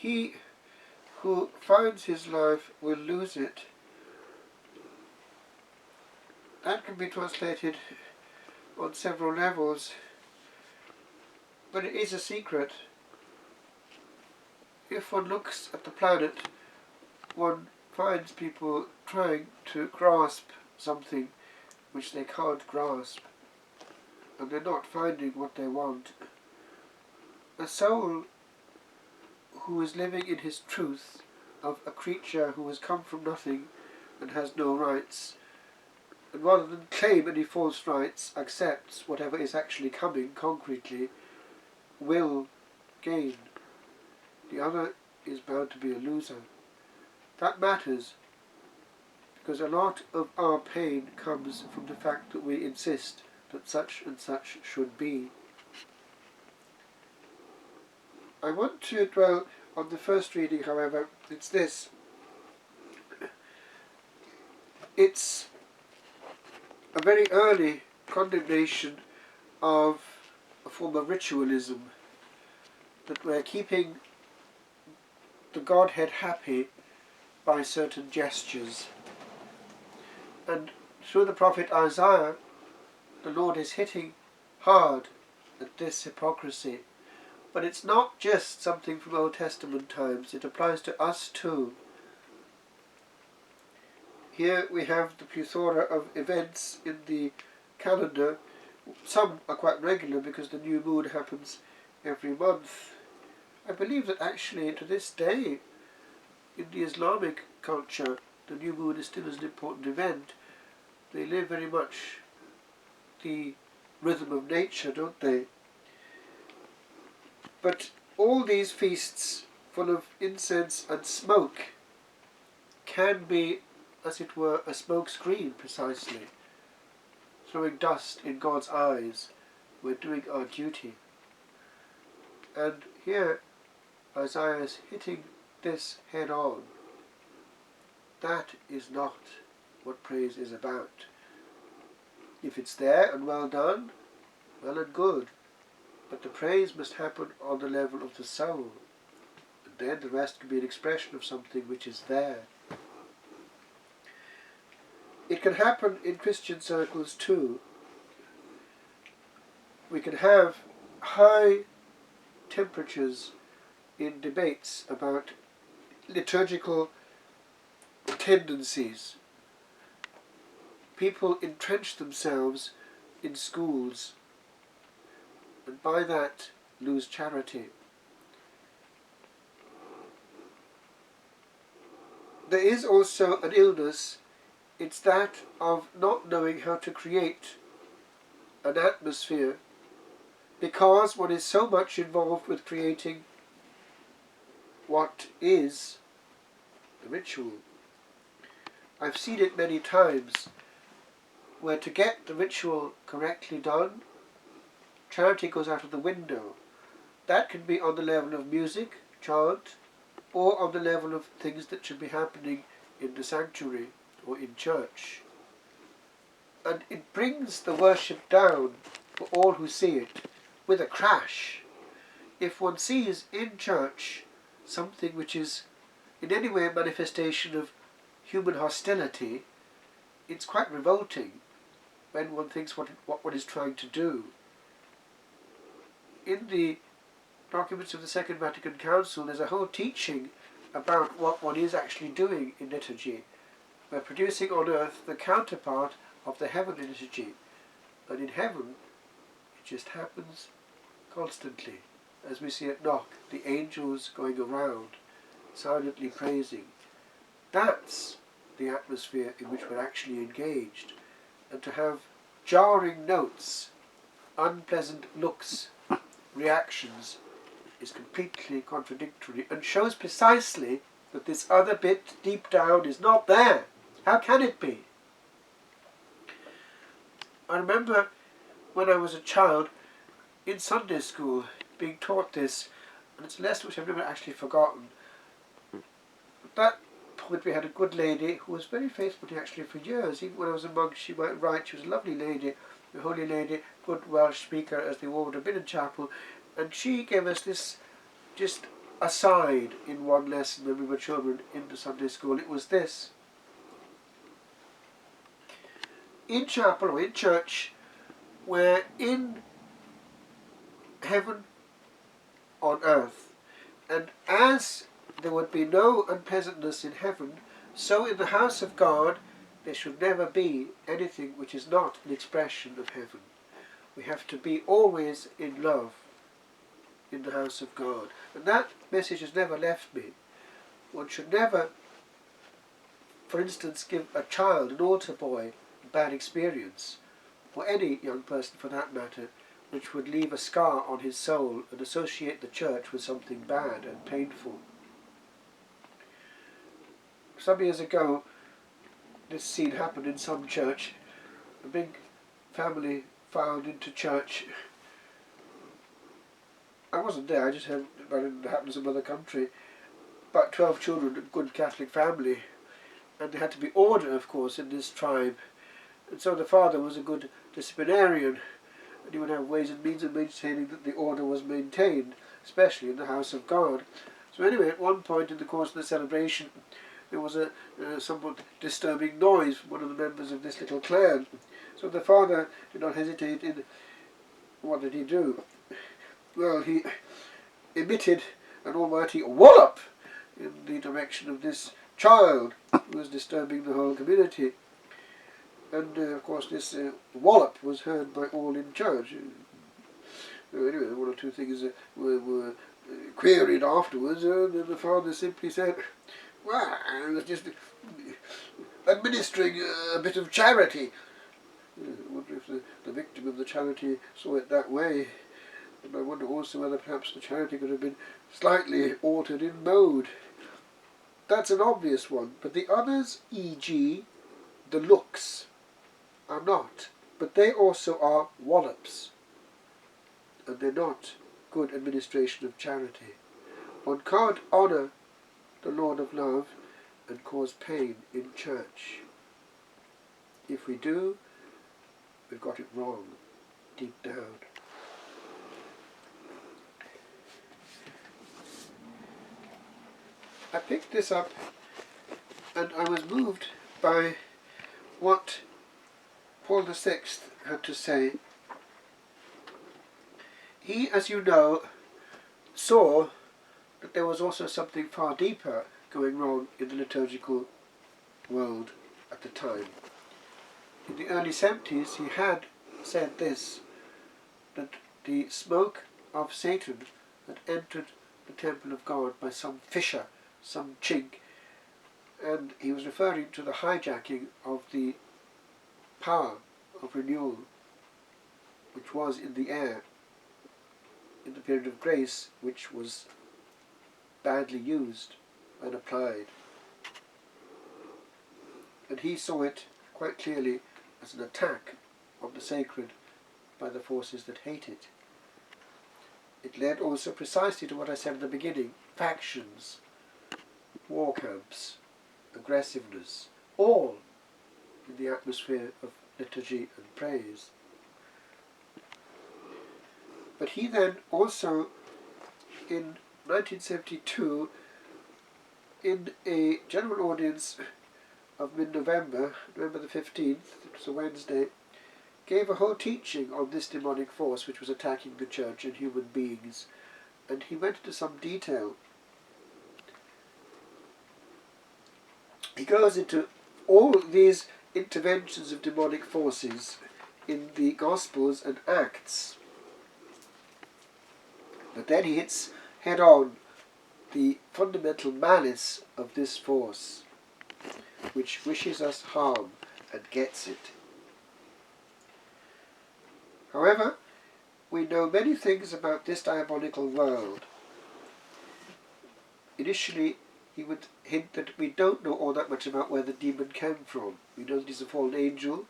he who finds his life will lose it. That can be translated on several levels, but it is a secret. If one looks at the planet, one finds people trying to grasp something which they can't grasp, and they're not finding what they want. A soul who is living in his truth of a creature who has come from nothing and has no rights, and rather than claim any false rights, accepts whatever is actually coming concretely, will gain. The other is bound to be a loser. That matters, because a lot of our pain comes from the fact that we insist that such and such should be. I want to dwell on the first reading, however. It's this. It's a very early condemnation of a form of ritualism, that we're keeping the Godhead happy by certain gestures. And through the prophet Isaiah, the Lord is hitting hard at this hypocrisy. But it's not just something from Old Testament times, it applies to us too. Here we have the plethora of events in the calendar. Some are quite regular because the new moon happens every month. I believe that actually to this day, in the Islamic culture, the new moon is still an important event. They live very much the rhythm of nature, don't they? But all these feasts full of incense and smoke can be, as it were, a smoke screen precisely, throwing dust in God's eyes. We're doing our duty. And here Isaiah is hitting this head on. That is not what praise is about. If it's there and well done, well and good. But the praise must happen on the level of the soul. And then the rest can be an expression of something which is there. It can happen in Christian circles too. We can have high temperatures in debates about liturgical tendencies. People entrench themselves in schools, and by that lose charity. There is also an illness. It's that of not knowing how to create an atmosphere, because one is so much involved with creating what is the ritual. I've seen it many times, where to get the ritual correctly done, charity goes out of the window. That can be on the level of music, chant, or on the level of things that should be happening in the sanctuary or in church. And it brings the worship down for all who see it with a crash. If one sees in church something which is in any way a manifestation of human hostility, it's quite revolting when one thinks what one is trying to do. In the documents of the Second Vatican Council, there's a whole teaching about what one is actually doing in liturgy. We're producing on earth the counterpart of the heavenly liturgy. And in heaven, it just happens constantly. As we see at Knock, the angels going around, silently praising. That's the atmosphere in which we're actually engaged. And to have jarring notes, unpleasant looks, reactions, is completely contradictory and shows precisely that this other bit deep down is not there. How can it be? I remember when I was a child in Sunday school being taught this, and it's a lesson which I've never actually forgotten. At that point we had a good lady who was very faithful to me actually for years. Even when I was a monk, she might write. She was a lovely lady, a holy lady, good Welsh speaker as they all would have been in chapel, and she gave us this just aside in one lesson when we were children in the Sunday school. It was this: in chapel or in church, we're in heaven on earth, and as there would be no unpleasantness in heaven, so in the house of God there should never be anything which is not an expression of heaven. We have to be always in love in the house of God. And that message has never left me. One should never, for instance, give a child, an altar boy, a bad experience, or any young person for that matter, which would leave a scar on his soul and associate the church with something bad and painful. Some years ago, this scene happened in some church. A big family filed into church. I wasn't there, I just heard about it happened in some other country. About 12 children, a good Catholic family, and there had to be order, of course, in this tribe. And so the father was a good disciplinarian, and he would have ways and means of maintaining that the order was maintained, especially in the house of God. So anyway, at one point in the course of the celebration, there was a somewhat disturbing noise from one of the members of this little clan. So the father did not hesitate in, what did he do? Well, he emitted an almighty wallop in the direction of this child who was disturbing the whole community. And of course this wallop was heard by all in church. Anyway, one or two things were queried afterwards, and the father simply said, "Well, I was just administering a bit of charity." I wonder if the victim of the charity saw it that way. And I wonder also whether perhaps the charity could have been slightly altered in mode. That's an obvious one. But the others, e.g. the looks, are not. But they also are wallops. And they're not good administration of charity. One can't honour the Lord of Love and cause pain in church. If we do, we've got it wrong, deep down. I picked this up and I was moved by what Paul VI had to say. He, as you know, saw that there was also something far deeper going wrong in the liturgical world at the time. In the early 70s he had said this, that the smoke of Satan had entered the temple of God by some fissure, some chink, and he was referring to the hijacking of the power of renewal which was in the air in the period of grace, which was badly used and applied. And he saw it quite clearly as an attack on the sacred by the forces that hate it. It led also precisely to what I said at the beginning: factions, war camps, aggressiveness, all in the atmosphere of liturgy and praise. But he then also, in 1972, in a general audience of mid-November, November the 15th, it was a Wednesday, gave a whole teaching on this demonic force which was attacking the church and human beings. And he went into some detail. He goes into all these interventions of demonic forces in the Gospels and Acts. But then he hits head on the fundamental malice of this force, which wishes us harm and gets it. However, we know many things about this diabolical world. Initially, he would hint that we don't know all that much about where the demon came from. We know that he's a fallen angel,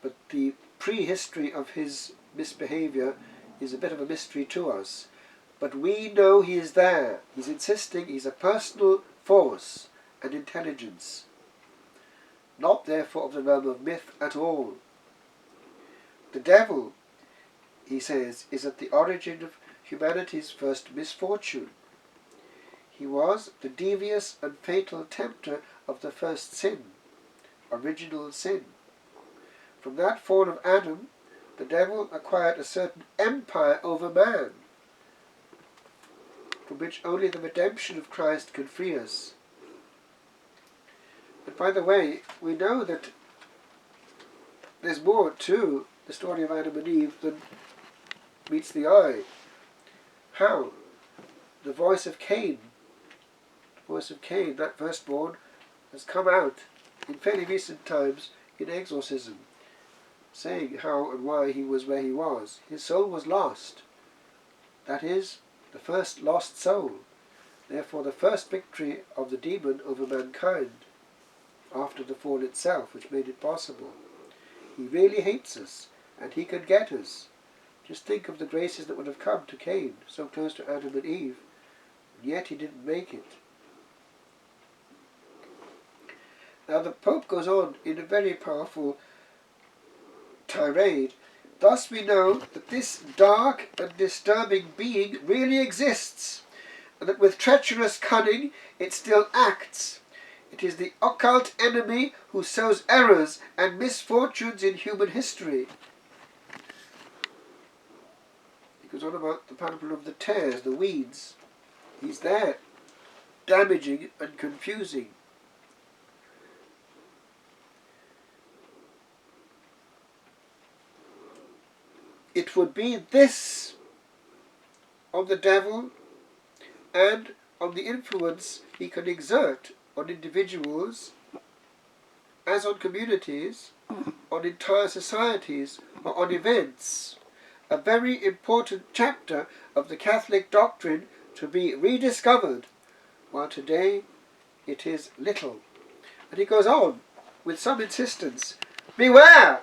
but the prehistory of his misbehaviour is a bit of a mystery to us. But we know he is there. He's insisting he's a personal force and intelligence, not therefore of the realm of myth at all. The devil, he says, is at the origin of humanity's first misfortune. He was the devious and fatal tempter of the first sin, original sin. From that fall of Adam, the devil acquired a certain empire over man, from which only the redemption of Christ can free us. And by the way, we know that there's more to the story of Adam and Eve than meets the eye. How? The voice of Cain, that firstborn, has come out in fairly recent times in exorcism, saying how and why he was where he was. His soul was lost. That is, the first lost soul. Therefore the first victory of the demon over mankind, after the fall itself, which made it possible. He really hates us, and he can get us. Just think of the graces that would have come to Cain, so close to Adam and Eve, and yet he didn't make it. Now the Pope goes on in a very powerful tirade. Thus we know that this dark and disturbing being really exists, and that with treacherous cunning it still acts. It is the occult enemy who sows errors and misfortunes in human history. He goes on about the parable of the tares, the weeds. He's there, damaging and confusing. It would be this of the devil and on the influence he can exert on individuals, as on communities, on entire societies, or on events. A very important chapter of the Catholic doctrine to be rediscovered, while today it is little. And he goes on with some insistence. Beware!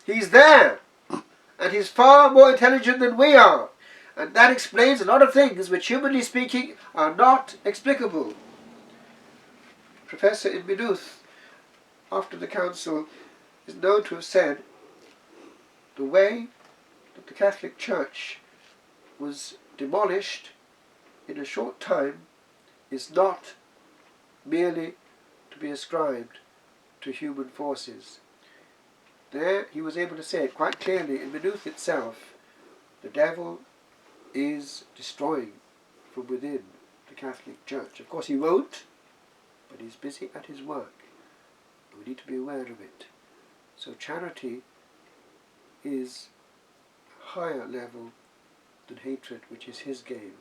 He's there! And he's far more intelligent than we are. And that explains a lot of things which, humanly speaking, are not explicable. Professor in Maynooth, after the council, is known to have said the way that the Catholic Church was demolished in a short time is not merely to be ascribed to human forces. There he was able to say it quite clearly in Maynooth itself. The devil is destroying from within the Catholic Church. Of course he won't, but he's busy at his work. We need to be aware of it. So charity is a higher level than hatred, which is his game.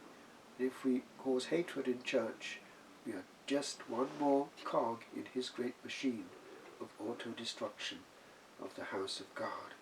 And if we cause hatred in church, we are just one more cog in his great machine of auto-destruction of the house of God.